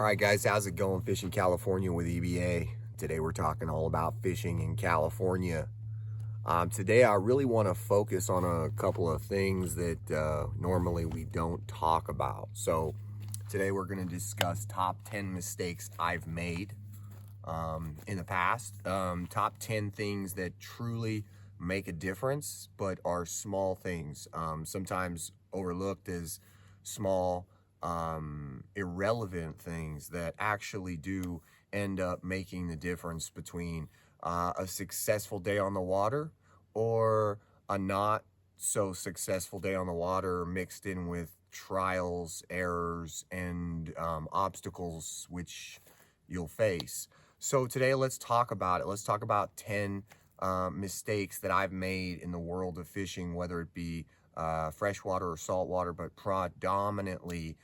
All right, guys, how's it going? Fishing California with EBA. Today we're talking all about fishing in California. Today I really want to focus on a couple of things that normally we don't talk about. So today we're going to discuss top 10 mistakes I've made in the past. Top 10 things that truly make a difference, but are small things. Sometimes overlooked as small, irrelevant things that actually do end up making the difference between a successful day on the water or a not so successful day on the water, mixed in with trials, errors, and obstacles which you'll face. So today let's talk about it. Let's talk about 10 mistakes that I've made in the world of fishing, whether it be freshwater or saltwater, but predominantly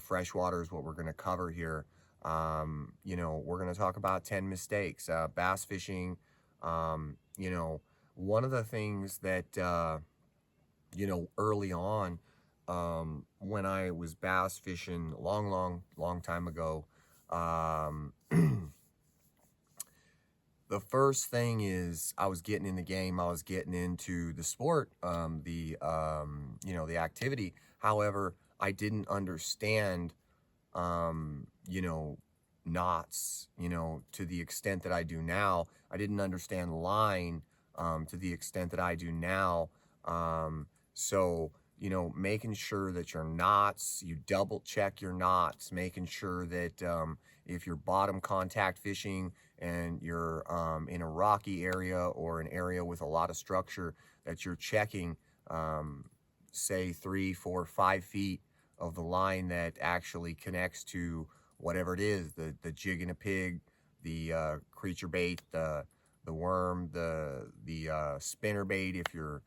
freshwater is what we're going to cover here. We're going to talk about 10 mistakes. Bass fishing, one of the things that, early on, when I was bass fishing long time ago, the first thing is I was getting in the game. I was getting into the sport, the activity. However, I didn't understand, knots, to the extent that I do now. I didn't understand line, to the extent that I do now. So, making sure that your knots, you double check your knots, making sure that if you're bottom contact fishing and you're in a rocky area or an area with a lot of structure, that you're checking, say 3, 4, 5 feet of the line that actually connects to whatever it is, the jig and a pig, the creature bait, the worm, the spinner bait, if you're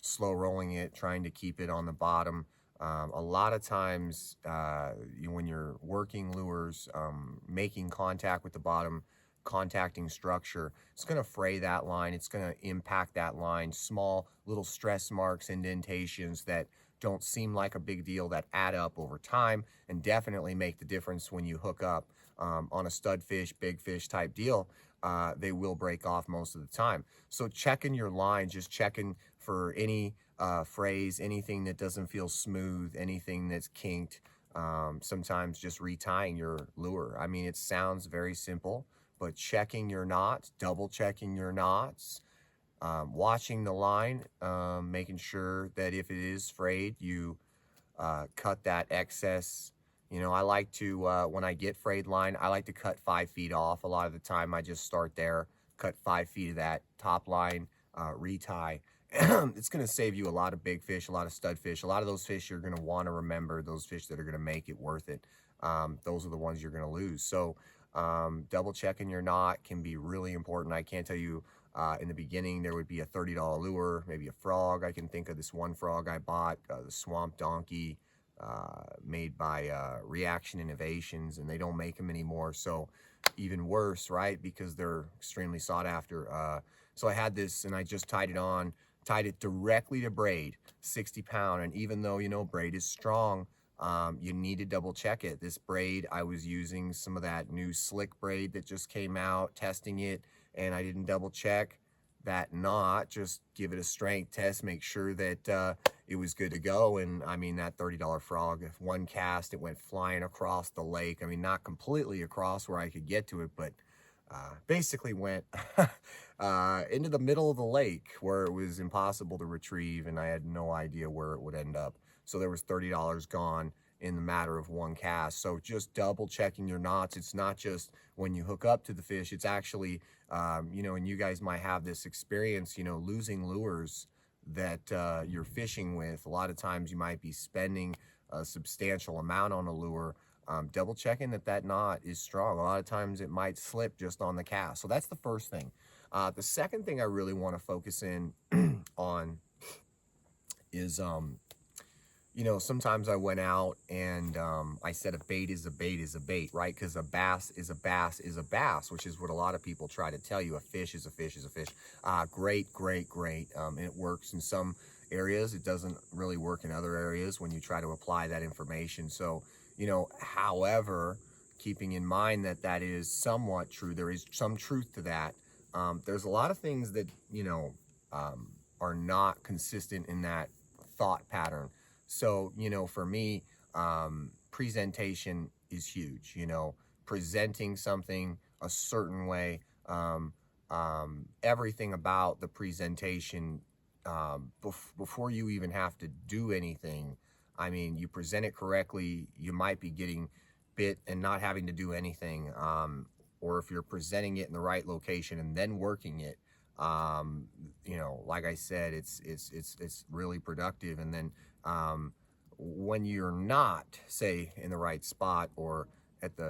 slow rolling it, trying to keep it on the bottom. A lot of times when you're working lures, making contact with the bottom, contacting structure, it's going to fray that line. It's going to impact that line. Small little stress marks, indentations that don't seem like a big deal, that add up over time and definitely make the difference when you hook up on a stud fish, big fish type deal. They will break off most of the time. So checking your line, just checking for any frays, anything that doesn't feel smooth, anything that's kinked. Sometimes just retying your lure. I mean, it sounds very simple, but checking your knots, double checking your knots, watching the line, making sure that if it is frayed, you cut that excess. I like to, when I get frayed line, I like to cut 5 feet off. A lot of the time I just start there, cut 5 feet of that top line, retie. It's going to save you a lot of big fish, a lot of stud fish. A lot of those fish you're going to want to remember, those fish that are going to make it worth it. Those are the ones you're going to lose. So double checking your knot can be really important. I can't tell you, in the beginning there would be a $30 lure, maybe a frog. I can think of this one frog I bought, the Swamp Donkey, made by Reaction Innovations, and they don't make them anymore. So even worse, right? Because they're extremely sought after. So I had this and I just tied it directly to braid, 60 pound. And even though, braid is strong, you need to double check it. This braid, I was using some of that new slick braid that just came out, testing it, and I didn't double check that knot, just give it a strength test, make sure that it was good to go. And I mean, that $30 frog, if one cast, it went flying across the lake. I mean, not completely across where I could get to it, but basically went into the middle of the lake where it was impossible to retrieve, and I had no idea where it would end up. So there was $30 gone in the matter of one cast. So just double checking your knots. It's not just when you hook up to the fish, it's actually, and you guys might have this experience, losing lures that you're fishing with. A lot of times you might be spending a substantial amount on a lure, double checking that knot is strong. A lot of times it might slip just on the cast. So that's the first thing. The second thing I really want to focus in on is, sometimes I went out and I said a bait is a bait is a bait, right? Because a bass is a bass is a bass, which is what a lot of people try to tell you. A fish is a fish is a fish. Great. And it works in some areas. It doesn't really work in other areas when you try to apply that information. So However, keeping in mind that that is somewhat true, there is some truth to that. There's a lot of things that, are not consistent in that thought pattern. So, for me, presentation is huge, presenting something a certain way, everything about the presentation, before you even have to do anything. I mean, you present it correctly, you might be getting bit and not having to do anything. Or if you're presenting it in the right location and then working it, like I said, it's really productive. And then, when you're not, say, in the right spot, or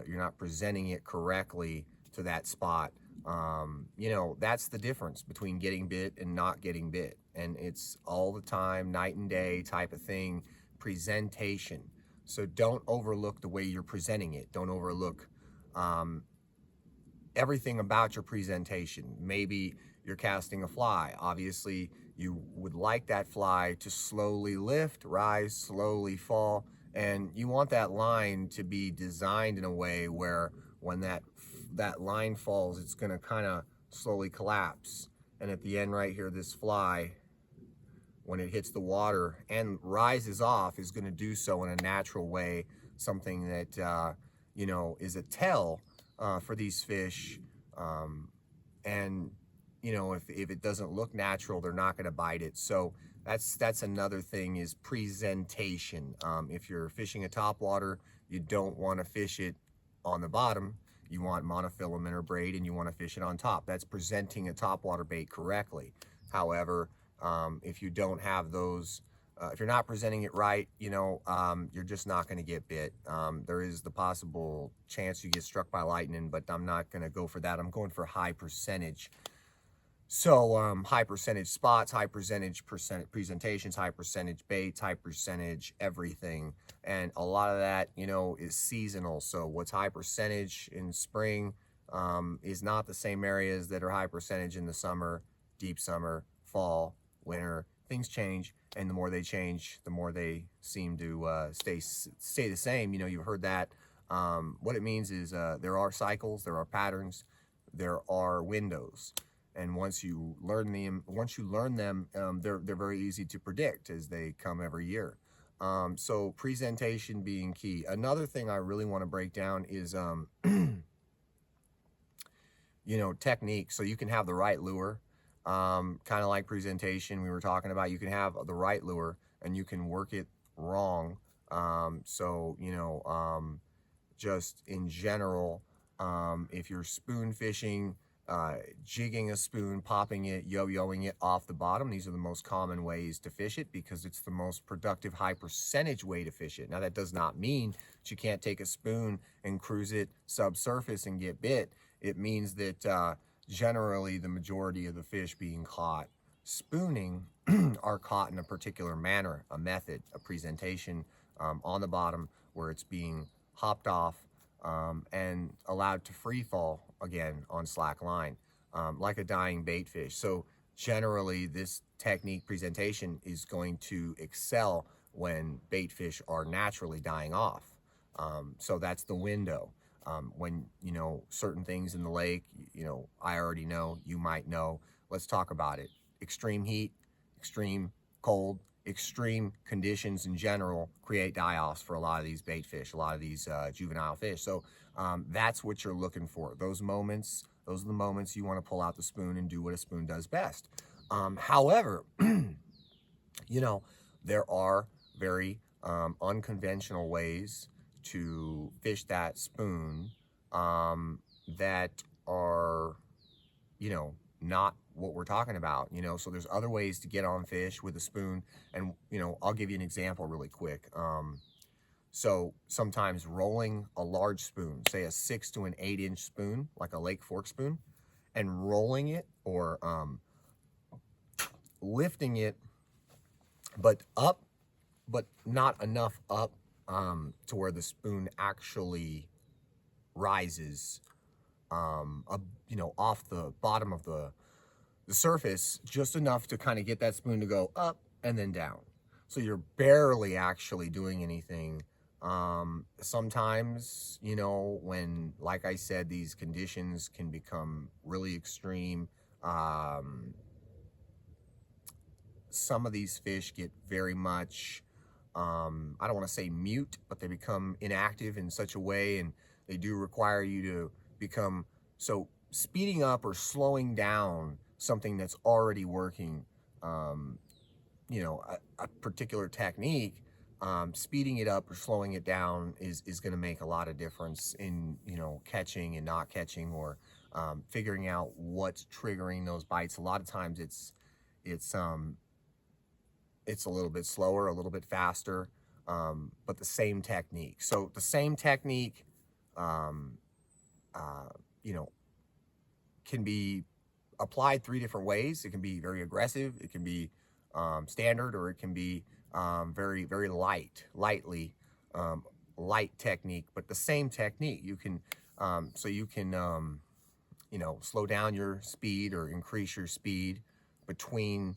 you're not presenting it correctly to that spot, that's the difference between getting bit and not getting bit. And it's all the time, night and day type of thing, presentation. So don't overlook the way you're presenting it. Don't overlook, everything about your presentation. Maybe you're casting a fly. Obviously, you would like that fly to slowly lift, rise, slowly fall, and you want that line to be designed in a way where when that line falls, it's going to kind of slowly collapse. And at the end right here, this fly, when it hits the water and rises off, is going to do so in a natural way, something that, is a tell for these fish. And if it doesn't look natural, they're not going to bite it. So that's another thing, is presentation. If you're fishing a topwater, you don't want to fish it on the bottom. You want monofilament or braid, and you want to fish it on top. That's presenting a topwater bait correctly. However, if you don't have those, if you're not presenting it right, you're just not going to get bit. There is the possible chance you get struck by lightning, but I'm not going to go for that. I'm going for high percentage. So high percentage spots, high percentage presentations, high percentage baits, high percentage everything. And a lot of that, is seasonal. So what's high percentage in spring is not the same areas that are high percentage in the summer, deep summer, fall, winter. Things change, and the more they change, the more they seem to stay the same. You've heard that. What it means is there are cycles, there are patterns, there are windows. And once you learn them, they're very easy to predict as they come every year. So presentation being key. Another thing I really want to break down is, technique. So you can have the right lure, kind of like presentation we were talking about. You can have the right lure and you can work it wrong. Just in general, if you're spoon fishing, jigging a spoon, popping it, yo-yoing it off the bottom. These are the most common ways to fish it because it's the most productive high percentage way to fish it. Now, that does not mean that you can't take a spoon and cruise it subsurface and get bit. It means that generally the majority of the fish being caught spooning are caught in a particular manner, a method, a presentation on the bottom where it's being hopped off and allowed to free fall again on slack line, like a dying bait fish. So generally this technique presentation is going to excel when bait fish are naturally dying off. So that's the window. When, certain things in the lake, I already know, you might know. Let's talk about it. Extreme heat, extreme cold, extreme conditions in general create die-offs for a lot of these bait fish, a lot of these juvenile fish. So that's what you're looking for. Those are the moments you want to pull out the spoon and do what a spoon does best. However, there are very unconventional ways to fish that spoon that are, not what we're talking about, so there's other ways to get on fish with a spoon. And, I'll give you an example really quick. So sometimes rolling a large spoon, say a 6 to an 8 inch spoon, like a lake fork spoon, and rolling it or lifting it, but not enough up to where the spoon actually rises off the bottom of the surface, just enough to kind of get that spoon to go up and then down. So you're barely actually doing anything Sometimes, you know, when, like I said, these conditions can become really extreme, um, some of these fish get very much, I don't want to say mute, but they become inactive in such a way, and they do require you to become, so speeding up or slowing down something that's already working, um, you know, a particular technique, speeding it up or slowing it down is going to make a lot of difference in, you know, catching and not catching, or figuring out what's triggering those bites. A lot of times it's it's a little bit slower, a little bit faster, but the same technique. So the same technique, um, uh, you know, can be applied three different ways. It can be very aggressive, it can be standard, or it can be very, very lightly, um, light technique, but the same technique. You can, so you can, you know, slow down your speed or increase your speed between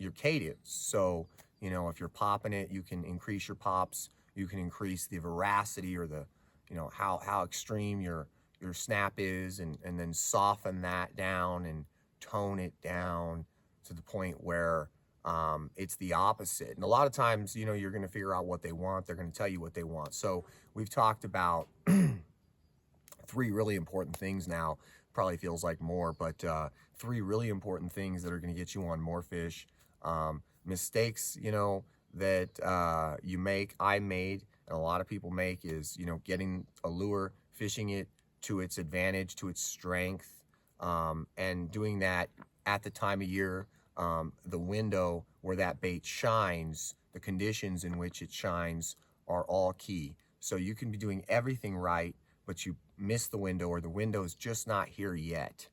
your cadence. So, you know, if you're popping it, you can increase your pops, you can increase the veracity, or the, you know, how extreme your snap is, and then soften that down and tone it down to the point where it's the opposite. And a lot of times, you know, you're going to figure out what they want. They're going to tell you what they want. So we've talked about three really important things now. Probably feels like more, but three really important things that are going to get you on more fish. Mistakes, you know, that I made, and a lot of people make, is, you know, getting a lure, fishing it to its advantage, to its strength, and doing that at the time of year, the window where that bait shines, the conditions in which it shines are all key. So you can be doing everything right, but you miss the window, or the window is just not here yet.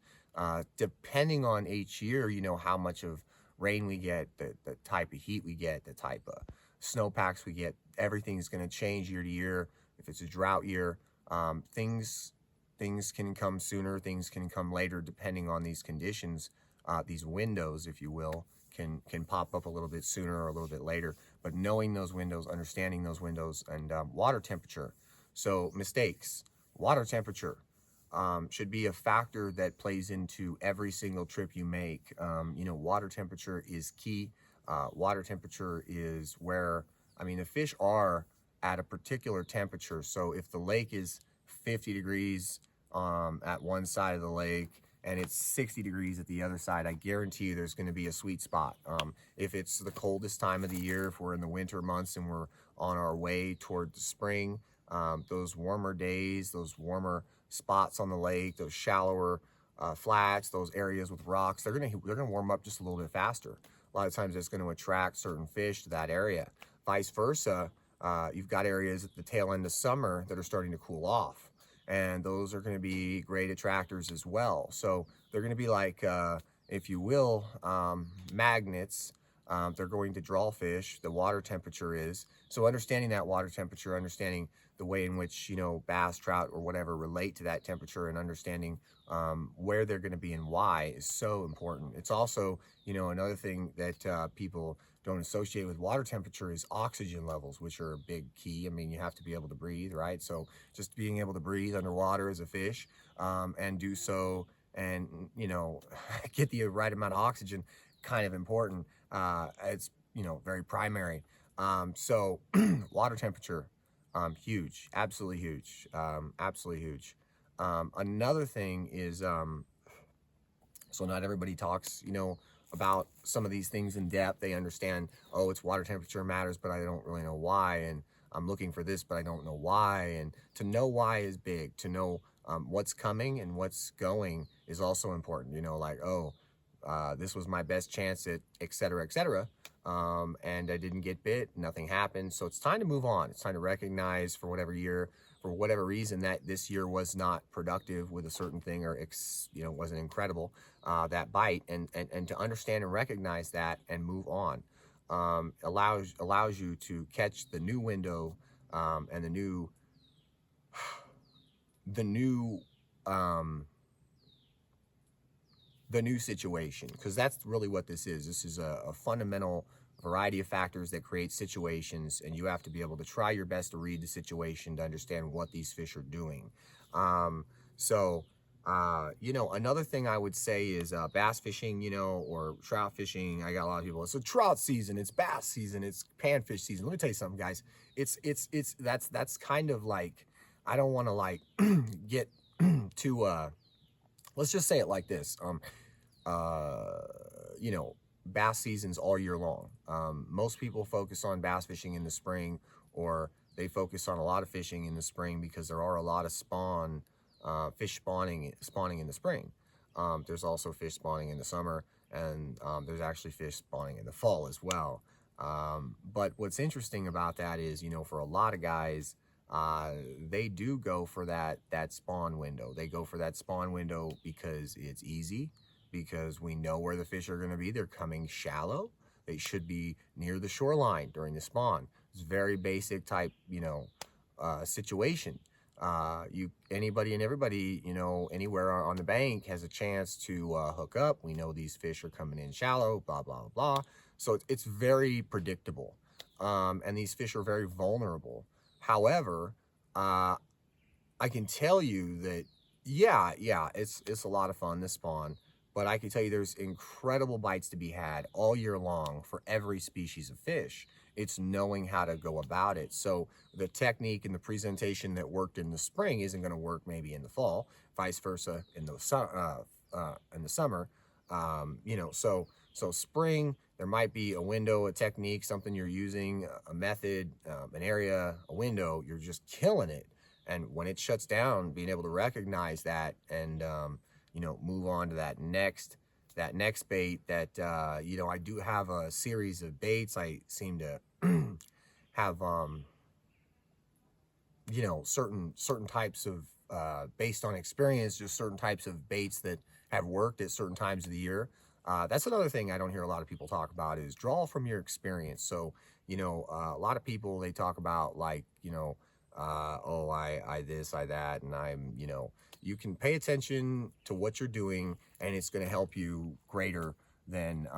Depending on each year, you know, how much of rain we get, the type of heat we get, the type of snowpacks we get, everything's going to change year to year. If it's a drought year, things can come sooner, things can come later, depending on these conditions. These windows, if you will, can pop up a little bit sooner or a little bit later. But knowing those windows, understanding those windows, and water temperature. So mistakes, water temperature should be a factor that plays into every single trip you make. You know, water temperature is key. Water temperature is where, I mean, the fish are at a particular temperature. So if the lake is 50 degrees at one side of the lake, and it's 60 degrees at the other side, I guarantee you there's going to be a sweet spot. If it's the coldest time of the year, if we're in the winter months and we're on our way toward the spring, those warmer days, those warmer spots on the lake, those shallower flats, those areas with rocks, they're gonna warm up just a little bit faster. A lot of times it's going to attract certain fish to that area. Vice versa, you've got areas at the tail end of summer that are starting to cool off, and those are going to be great attractors as well. So they're going to be like, if you will, magnets. They're going to draw fish. The water temperature is. So understanding that water temperature, understanding the way in which, you know, bass, trout, or whatever relate to that temperature, and understanding where they're going to be and why is so important. It's also, you know, another thing that people don't associate with water temperature is oxygen levels, which are a big key. I mean, you have to be able to breathe, right? So just being able to breathe underwater as a fish, and do so, and, you know, get the right amount of oxygen, kind of important. It's, you know, very primary. So water temperature, huge, absolutely huge, absolutely huge. Another thing is, so not everybody talks, you know, about some of these things in depth. They understand, oh, it's water temperature matters, but I don't really know why. And I'm looking for this, but I don't know why. And to know why is big. To know what's coming and what's going is also important. You know, like, oh, this was my best chance at et cetera, et cetera. And I didn't get bit, nothing happened. So it's time to move on. It's time to recognize, for whatever year, for whatever reason, that this year was not productive with a certain thing, or you know, wasn't incredible, that bite, and to understand and recognize that and move on, allows you to catch the new window, and the new the new situation, because that's really what this is. This is a fundamental variety of factors that create situations, and you have to be able to try your best to read the situation to understand what these fish are doing. So you know, another thing I would say is bass fishing, you know, or trout fishing. I got a lot of people, it's a trout season, it's bass season, it's panfish season. Let me tell you something, guys. That's kind of like, I don't want to like get to let's just say it like this. You know, bass season's all year long. Most people focus on bass fishing in the spring, or they focus on a lot of fishing in the spring because there are a lot of fish spawning in the spring. There's also fish spawning in the summer, and there's actually fish spawning in the fall as well. But what's interesting about that is, you know, for a lot of guys, they do go for that spawn window. They go for that spawn window because it's easy, because we know where the fish are going to be. They're coming shallow. They should be near the shoreline during the spawn. It's very basic type, you know, situation. Anybody and everybody, you know, anywhere on the bank has a chance to hook up. We know these fish are coming in shallow, blah, blah, blah. So it's very predictable. And these fish are very vulnerable. However, I can tell you that, yeah, it's a lot of fun this spawn, but I can tell you there's incredible bites to be had all year long for every species of fish. It's knowing how to go about it. So the technique and the presentation that worked in the spring isn't going to work maybe in the fall, vice versa in the summer. You know, so spring, there might be a window, a technique, something you're using, a method, an area, a window, you're just killing it. And when it shuts down, being able to recognize that and, you know, move on to that next bait that, you know, I do have a series of baits. I seem to have, you know, certain types of, based on experience, just certain types of baits that have worked at certain times of the year. That's another thing I don't hear a lot of people talk about, is draw from your experience. So, you know, a lot of people, they talk about like, you know, oh, I this, I that, and I'm, you know, you can pay attention to what you're doing, and it's going to help you greater than,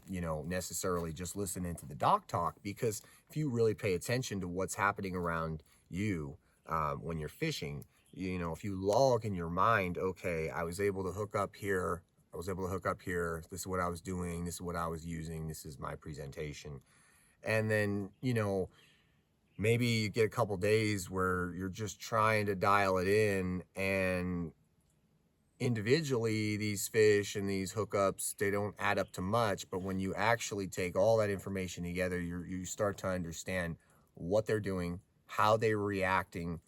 you know, necessarily just listening to the doc talk. Because if you really pay attention to what's happening around you when you're fishing, you know, if you log in your mind, okay, I was able to hook up here, this is what I was doing, this is what I was using, this is my presentation. And then, you know, maybe you get a couple days where you're just trying to dial it in, and individually these fish and these hookups, they don't add up to much. But when you actually take all that information together, you start to understand what they're doing, how they're reacting,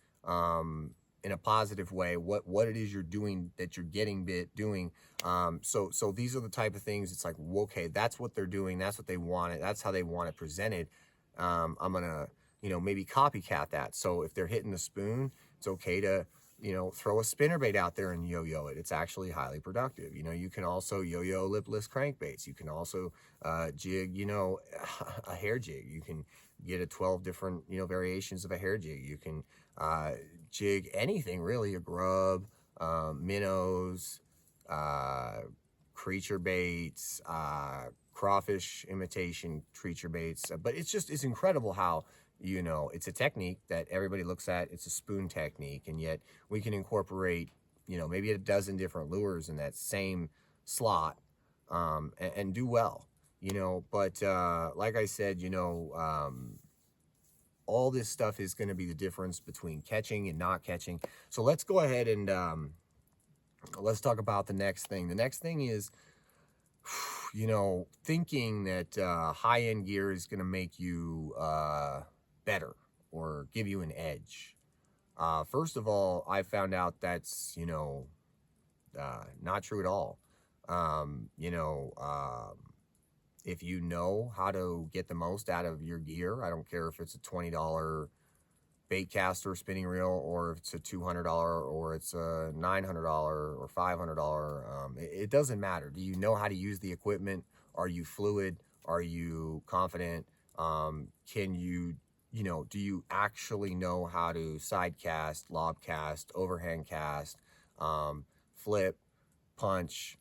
in a positive way, what it is you're doing, that you're getting doing. So these are the type of things, it's like, okay, that's what they're doing, that's what they want it, that's how they want it presented. I'm gonna, you know, maybe copycat that. So if they're hitting the spoon, it's okay to, you know, throw a spinnerbait out there and yo-yo it. It's actually highly productive. You know, you can also yo-yo lipless crankbaits. You can also jig, you know, a hair jig. You can get 12 different, you know, variations of a hair jig. You can jig anything really, a grub, minnows, creature baits, crawfish imitation creature baits. But it's incredible how, you know, it's a technique that everybody looks at. It's a spoon technique, and yet we can incorporate, you know, maybe a dozen different lures in that same slot, and do well, you know. But like I said, you know, all this stuff is going to be the difference between catching and not catching. So let's go ahead and let's talk about the next thing. The next thing is, you know, thinking that high-end gear is going to make you better or give you an edge. First of all, I found out that's, you know, not true at all. You know, if you know how to get the most out of your gear, I don't care if it's a $20 bait caster spinning reel, or if it's a $200, or it's a $900 or $500, it doesn't matter. Do you know how to use the equipment? Are you fluid? Are you confident? Can you, you know, do you actually know how to side cast, lob cast, overhand cast, flip, punch,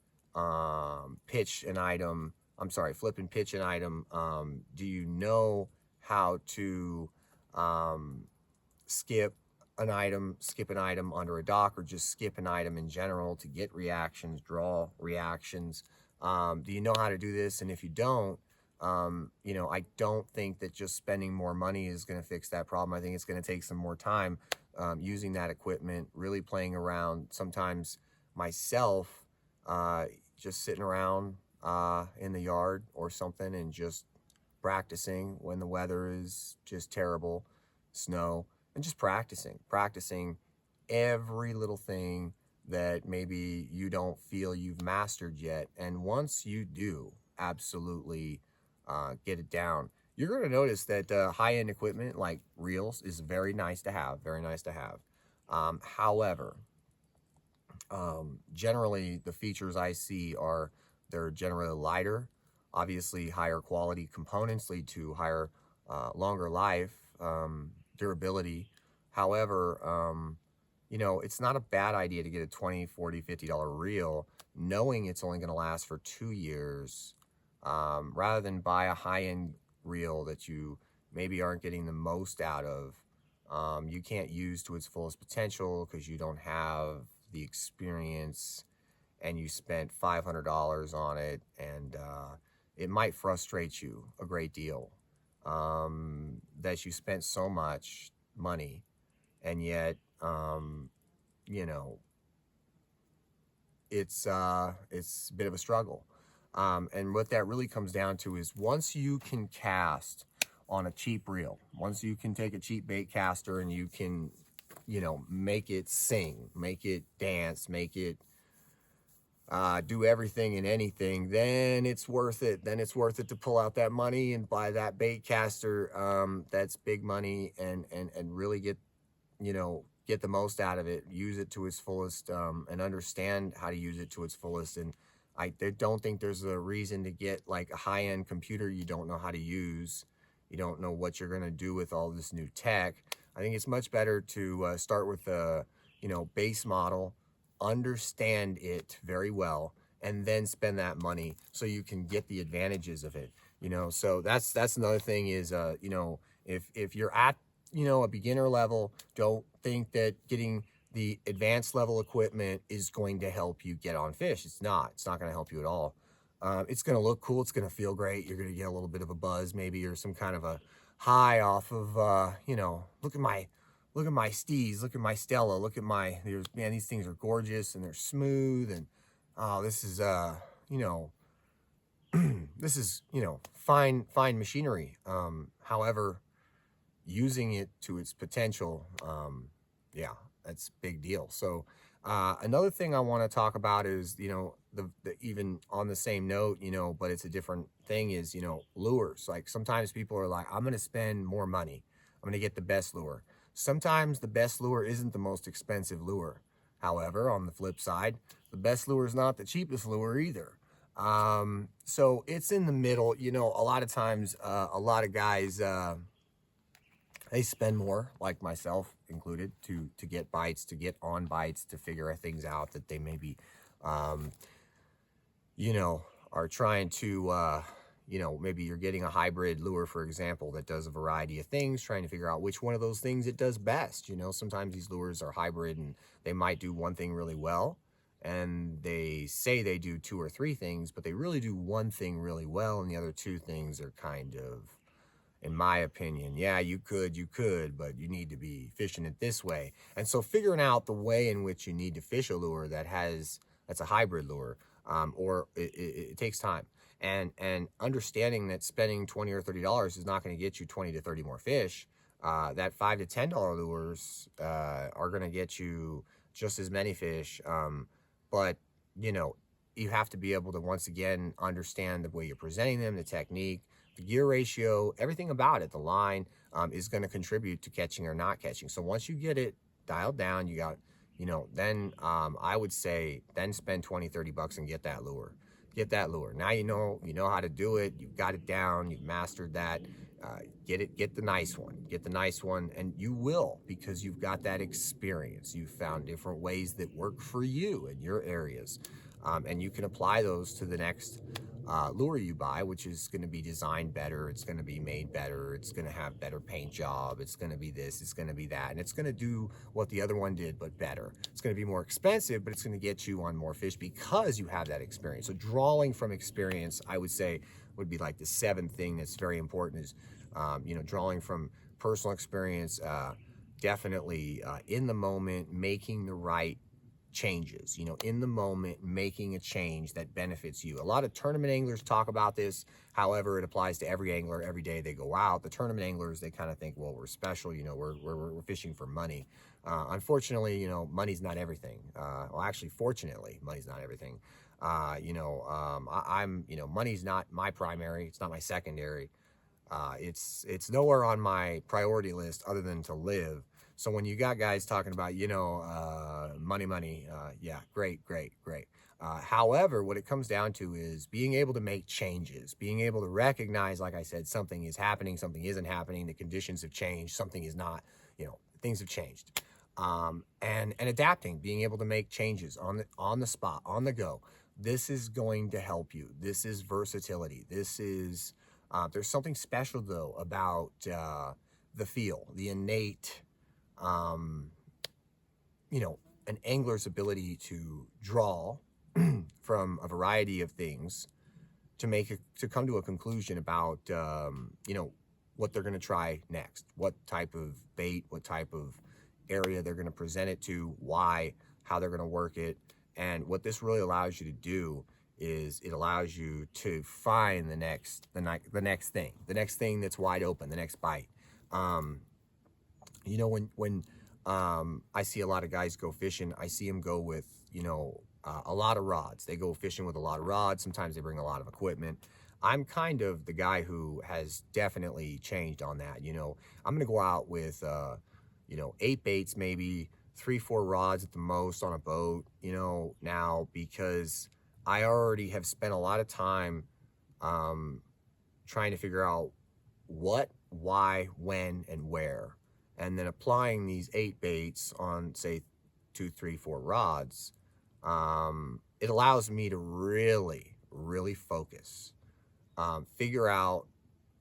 pitch an item, I'm sorry, flip and pitch an item? Do you know how to skip an item under a dock, or just skip an item in general to get reactions, draw reactions? Do you know how to do this? And if you don't, you know, I don't think that just spending more money is going to fix that problem. I think it's going to take some more time using that equipment, really playing around. Sometimes myself, just sitting around in the yard or something and just practicing when the weather is just terrible, snow, and just practicing every little thing that maybe you don't feel you've mastered yet. And once you do absolutely get it down, you're going to notice that high-end equipment like reels is very nice to have, very nice to have. However, generally the features I see are they're generally lighter. Obviously, higher quality components lead to higher, longer life, durability. However, you know, it's not a bad idea to get a $20, $40, $50 reel, knowing it's only going to last for 2 years, rather than buy a high-end reel that you maybe aren't getting the most out of. You can't use to its fullest potential because you don't have the experience, and you spent $500 on it, and it might frustrate you a great deal, that you spent so much money, and yet, you know, it's a bit of a struggle. And what that really comes down to is once you can cast on a cheap reel, once you can take a cheap bait caster and you can, you know, make it sing, make it dance, make it do everything and anything, then it's worth it. Then it's worth it to pull out that money and buy that bait caster. That's big money, and really get, you know, get the most out of it, use it to its fullest, and understand how to use it to its fullest. And I don't think there's a reason to get like a high-end computer you don't know how to use. You don't know what you're going to do with all this new tech. I think it's much better to start with a, you know, base model, understand it very well, and then spend that money so you can get the advantages of it. You know, so that's another thing is, you know, if you're at, you know, a beginner level, don't think that getting the advanced level equipment is going to help you get on fish. It's not going to help you at all. It's going to look cool. It's going to feel great. You're going to get a little bit of a buzz, maybe, or some kind of a high off of, you know, look at my steez, look at my Stella, look at my, man, these things are gorgeous and they're smooth, and oh, this is, you know, this is, you know, fine machinery. However, using it to its potential, yeah, that's a big deal. So another thing I want to talk about is, you know, the even on the same note, you know, but it's a different thing, is, you know, lures. Like sometimes people are like, I'm going to spend more money, I'm going to get the best lure. Sometimes the best lure isn't the most expensive lure. However, on the flip side, the best lure is not the cheapest lure either. So it's in the middle. You know, a lot of times, a lot of guys, they spend more, like myself included, to get bites, to get on bites, to figure things out that they maybe, you know, are trying to, you know, maybe you're getting a hybrid lure, for example, that does a variety of things, trying to figure out which one of those things it does best. You know, sometimes these lures are hybrid and they might do one thing really well, and they say they do 2 or 3 things, but they really do one thing really well, and the other 2 things are kind of, in my opinion, yeah, you could, but you need to be fishing it this way. And so figuring out the way in which you need to fish a lure that's a hybrid lure, or it takes time. And understanding that spending $20 or $30 is not going to get you 20 to 30 more fish. That $5 to $10 lures are going to get you just as many fish. But, you know, you have to be able to, once again, understand the way you're presenting them, the technique, the gear ratio, everything about it. The line is going to contribute to catching or not catching. So once you get it dialed down, you got, you know, then I would say then spend 20, 30 bucks and get that lure. Get that lure. Now you know how to do it. You've got it down. You've mastered that. Get the nice one. Get the nice one, and you will, because you've got that experience. You've found different ways that work for you in your areas. And you can apply those to the next lure you buy, which is going to be designed better. It's going to be made better. It's going to have better paint job. It's going to be this. It's going to be that. And it's going to do what the other one did, but better. It's going to be more expensive, but it's going to get you on more fish because you have that experience. So drawing from experience, I would say, would be like the seventh thing that's very important is, drawing from personal experience, definitely in the moment, making the right changes, in the moment, making a change that benefits you. A lot of tournament anglers talk about this. However, it applies to every angler every day they go out. The tournament anglers, they kind of think, well, we're special, we're fishing for money. Unfortunately, money's not everything. Well, actually, fortunately, money's not everything. Money's not my primary. It's not my secondary. It's nowhere on my priority list other than to live. So when you got guys talking about, money, yeah, great. However, what it comes down to is being able to make changes, being able to recognize, like I said, something is happening, something isn't happening, the conditions have changed, something is not, things have changed. And adapting, being able to make changes on the spot, on the go. This is going to help you. This is versatility. This is, there's something special though about the feel, the innate, an angler's ability to draw from a variety of things to come to a conclusion about, what they're going to try next, what type of bait, what type of area they're going to present it to, why, how they're going to work it. And what this really allows you to do is it allows you to find the next thing that's wide open, the next bite. When I see a lot of guys go fishing, I see them go with, a lot of rods. They go fishing with a lot of rods. Sometimes they bring a lot of equipment. I'm kind of the guy who has definitely changed on that. I'm going to go out with, 8 baits, maybe 3-4 rods at the most on a boat, now, because I already have spent a lot of time trying to figure out what, why, when, and where. And then applying these 8 baits on, say, 2, 3, 4 rods, it allows me to really, really focus. Figure out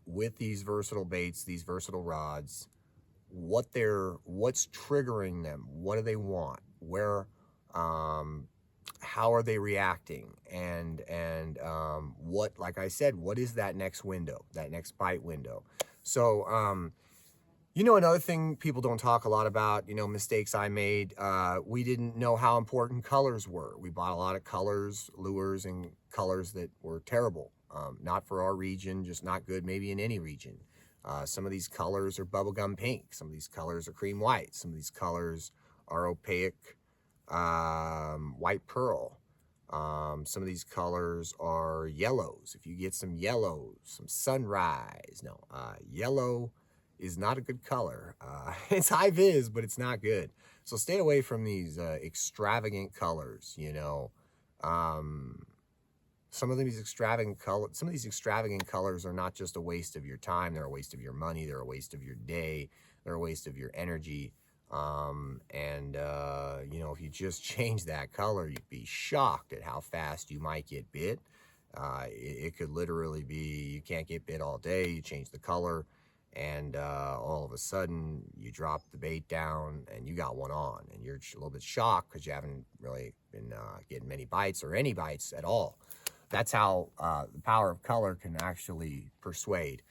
with these versatile baits, these versatile rods, what's triggering them, what do they want, where, how are they reacting, and what, like I said, what is that next window, that next bite window. So another thing people don't talk a lot about, mistakes I made, we didn't know how important colors were. We bought a lot of colors, lures, and colors that were terrible. Not for our region, just not good maybe in any region. Some of these colors are bubblegum pink. Some of these colors are cream white. Some of these colors are opaque white pearl. Some of these colors are yellows. If you get some yellows, some sunrise. No, yellow is not a good color. It's high vis, but it's not good. So stay away from these extravagant colors, some of these extravagant colors are not just a waste of your time, they're a waste of your money, they're a waste of your day, they're a waste of your energy. If you just change that color, you'd be shocked at how fast you might get bit. It could literally be, you can't get bit all day, you change the color, and all of a sudden you drop the bait down and you got one on, and you're a little bit shocked because you haven't really been getting many bites or any bites at all. That's how the power of color can actually persuade.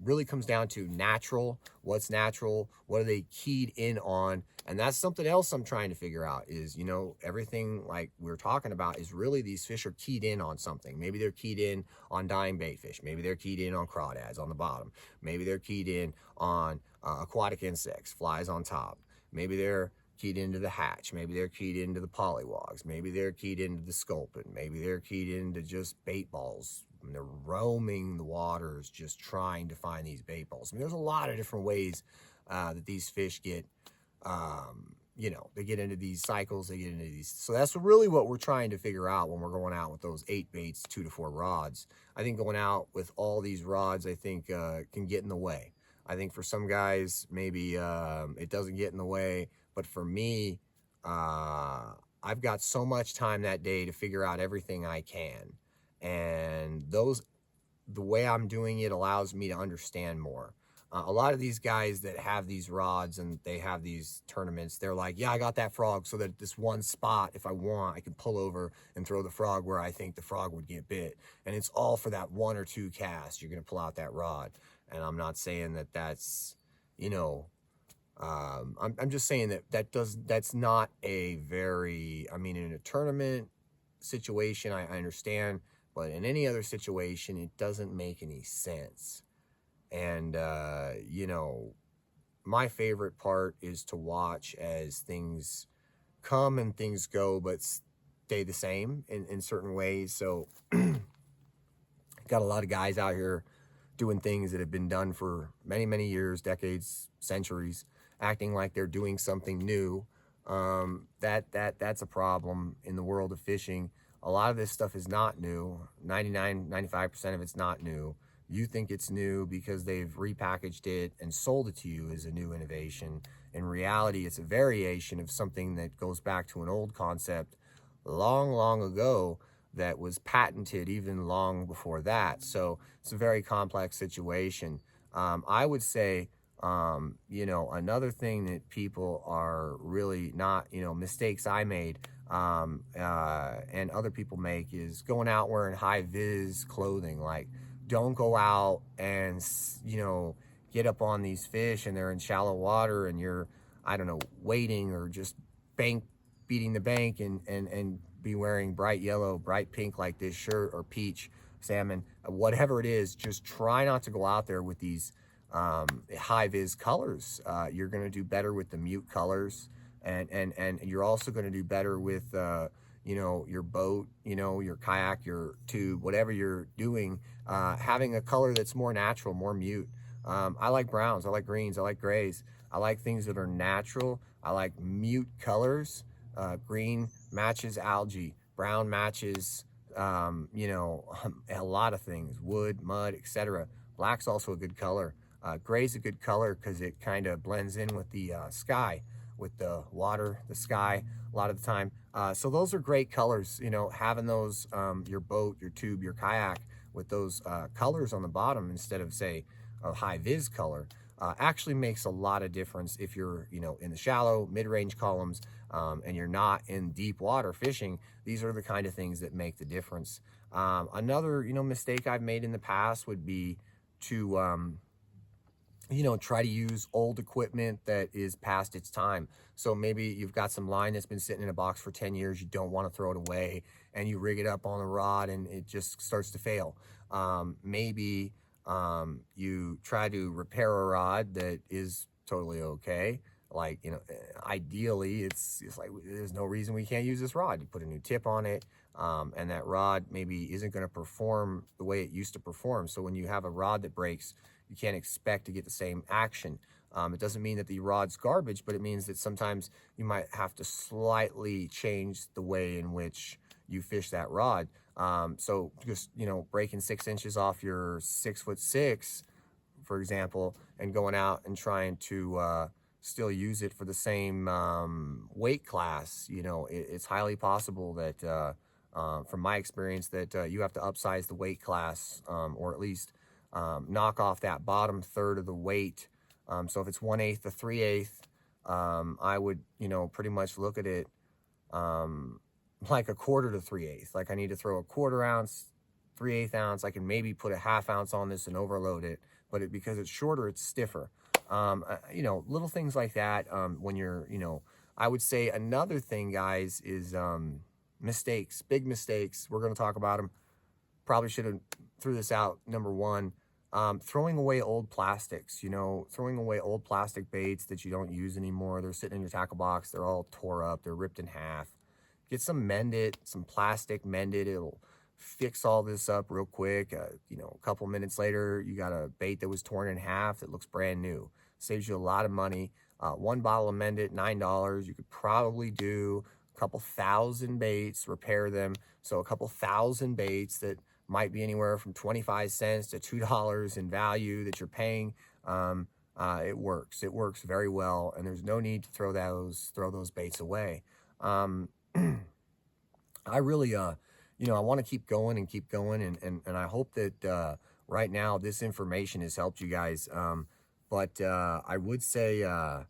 Really comes down to natural, what's natural, what are they keyed in on, and that's something else I'm trying to figure out is, everything like we're talking about is really these fish are keyed in on something. Maybe they're keyed in on dying bait fish. Maybe they're keyed in on crawdads on the bottom. Maybe they're keyed in on aquatic insects, flies on top. Maybe they're keyed into the hatch. Maybe they're keyed into the polywogs. Maybe they're keyed into the sculpin. Maybe they're keyed into just bait balls. And they're roaming the waters just trying to find these bait balls. I mean, there's a lot of different ways that these fish get, they get into these cycles, they get into these. So that's really what we're trying to figure out when we're going out with those 8 baits, 2 to 4 rods. I think going out with all these rods, I think can get in the way. I think for some guys, maybe it doesn't get in the way. But for me, I've got so much time that day to figure out everything I can. And the way I'm doing it allows me to understand more. A lot of these guys that have these rods and they have these tournaments, they're like, yeah, I got that frog so that this one spot, if I want, I can pull over and throw the frog where I think the frog would get bit. And it's all for that 1 or 2 casts. You're going to pull out that rod. And I'm not saying that that's, you know, I'm just saying that's not a very, I mean, in a tournament situation, I understand, but in any other situation, it doesn't make any sense. And, you know, my favorite part is to watch as things come and things go, but stay the same in certain ways. So got a lot of guys out here doing things that have been done for many, many years, decades, centuries, acting like they're doing something new. That's a problem in the world of fishing. A lot of this stuff is not new. 95% of it's not new. You think it's new because they've repackaged it and sold it to you as a new innovation. In reality, it's a variation of something that goes back to an old concept long, long ago that was patented even long before that. So it's a very complex situation. I would say, you know, another thing that people are really not, you know, mistakes I made and other people make is going out wearing high vis clothing. Like, don't go out and, you know, get up on these fish and they're in shallow water and you're, I don't know, waiting or just beating the bank and be wearing bright yellow, bright pink like this shirt, or peach, salmon, whatever it is. Just try not to go out there with these high vis colors. You're going to do better with the mute colors, and you're also going to do better with you know, your boat, you know, your kayak, your tube, whatever you're doing, having a color that's more natural, more mute. I like browns, I like greens, I like grays. I like things that are natural. I like mute colors. Green matches algae, brown matches, you know, a lot of things, wood, mud, etc. Black's also a good color. Gray's a good color because it kind of blends in with the sky, with the water, the sky, a lot of the time. So those are great colors, you know, having those, your boat, your tube, your kayak with those colors on the bottom instead of, say, a high vis color. Actually makes a lot of difference if you're, you know, in the shallow, mid-range columns, and you're not in deep water fishing. These are the kind of things that make the difference. Another, you know, mistake I've made in the past would be to, you know, try to use old equipment that is past its time. So maybe you've got some line that's been sitting in a box for 10 years, you don't want to throw it away, and you rig it up on a rod and it just starts to fail. Maybe you try to repair a rod that is totally okay. Like, you know, ideally it's like, there's no reason we can't use this rod. You put a new tip on it, and that rod maybe isn't going to perform the way it used to perform. So when you have a rod that breaks, you can't expect to get the same action. It doesn't mean that the rod's garbage, but it means that sometimes you might have to slightly change the way in which you fish that rod. So just, you know, breaking 6 inches off your 6'6", for example, and going out and trying to still use it for the same weight class, you know, it's highly possible that, from my experience, that you have to upsize the weight class, or at least knock off that bottom third of the weight. So if it's 1/8 to 3/8, I would, you know, pretty much look at it like a 1/4 to 3/8. Like, I need to throw a 1/4 ounce, 3/8 ounce. I can maybe put a 1/2 ounce on this and overload it, but because it's shorter, it's stiffer. You know, little things like that. When you're, you know, I would say another thing, guys, is mistakes, big mistakes. We're going to talk about them. Probably should have threw this out. Number one, throwing away old plastics, you know, throwing away old plastic baits that you don't use anymore. They're sitting in your tackle box. They're all tore up. They're ripped in half. Get some mended, some plastic mended. It'll fix all this up real quick. You know, a couple minutes later, you got a bait that was torn in half that looks brand new. Saves you a lot of money. One bottle of Mendit, $9. You could probably do a couple thousand baits, repair them. So a couple thousand baits that might be anywhere from 25 cents to $2 in value that you're paying. It works. It works very well, and there's no need to throw those baits away. I really, you know, I want to keep going and keep going, and I hope that right now this information has helped you guys. But I would say the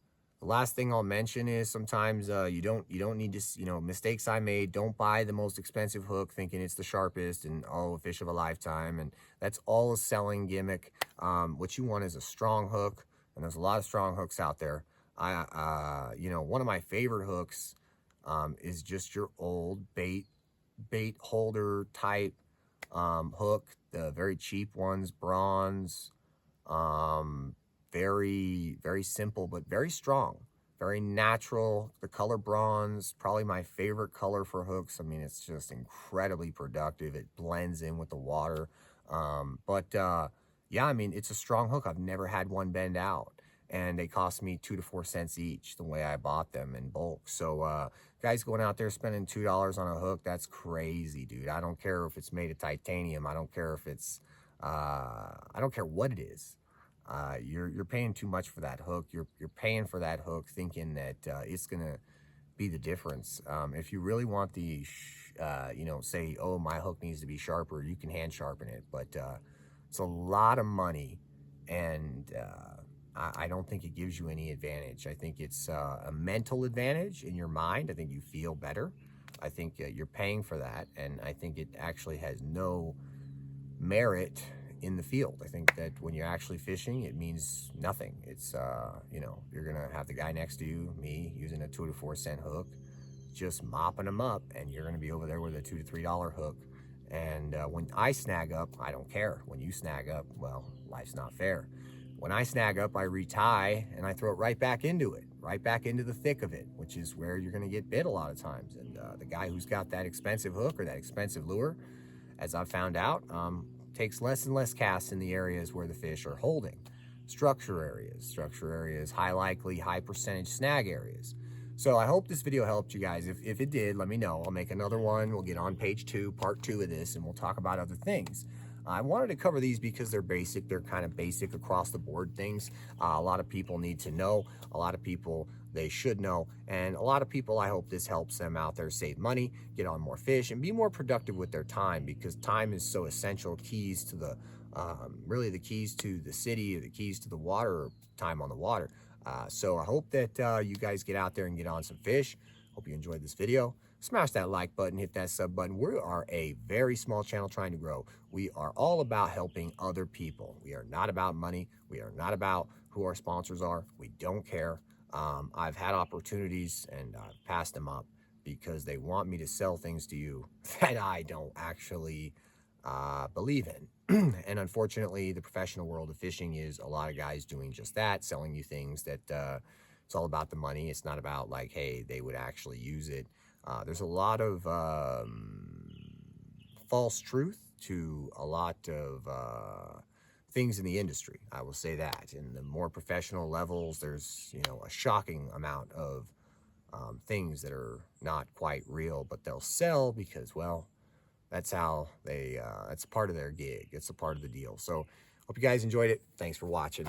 last thing I'll mention is sometimes you don't need to, you know, mistakes I made. Don't buy the most expensive hook thinking it's the sharpest and oh, a fish of a lifetime, and that's all a selling gimmick. What you want is a strong hook, and there's a lot of strong hooks out there. You know, one of my favorite hooks is just your old bait holder type hook, the very cheap ones, bronze, very simple but very strong, very natural. The color bronze, probably my favorite color for hooks. I mean, it's just incredibly productive. It blends in with the water. Yeah, I mean, it's a strong hook. I've never had one bend out, and they cost me 2 to 4 cents each the way I bought them in bulk. So guys going out there spending $2 on a hook, that's crazy, dude. I don't care if it's made of titanium. I don't care if it's I don't care what it is. You're paying too much for that hook. You're paying for that hook thinking that it's gonna be the difference. If you really want the you know, say, oh, my hook needs to be sharper, you can hand sharpen it, but it's a lot of money, and I don't think it gives you any advantage. I think it's a mental advantage in your mind. I think you feel better. I think you're paying for that, and I think it actually has no merit in the field. I think that when you're actually fishing, it means nothing. It's you know, you're gonna have the guy next to you, me, using a 2 to 4 cent hook, just mopping them up, and you're gonna be over there with a $2 to $3 hook. And when I snag up, I don't care. When you snag up, well, life's not fair. When I snag up, I retie and I throw it right back into it, right back into the thick of it, which is where you're gonna get bit a lot of times. And the guy who's got that expensive hook or that expensive lure, as I've found out, takes less and less casts in the areas where the fish are holding. Structure areas, high likely, high percentage snag areas. So I hope this video helped you guys. If it did, let me know. I'll make another one. We'll get on page 2, part 2 of this, and we'll talk about other things. I wanted to cover these because they're basic. They're kind of basic across the board things. A lot of people need to know. A lot of people, they should know. And a lot of people, I hope this helps them out there save money, get on more fish, and be more productive with their time, because time is so essential. Keys to the, really the keys to the city, or the keys to the water, time on the water. So I hope that you guys get out there and get on some fish. Hope you enjoyed this video. Smash that like button, hit that sub button. We are a very small channel trying to grow. We are all about helping other people. We are not about money. We are not about who our sponsors are. We don't care. I've had opportunities and I've passed them up because they want me to sell things to you that I don't actually believe in. And unfortunately, the professional world of fishing is a lot of guys doing just that, selling you things that it's all about the money. It's not about like, hey, they would actually use it. There's a lot of false truth to a lot of things in the industry. I will say that. In the more professional levels, there's, you know, a shocking amount of things that are not quite real, but they'll sell because, well, that's how they, that's part of their gig. It's a part of the deal. So hope you guys enjoyed it. Thanks for watching.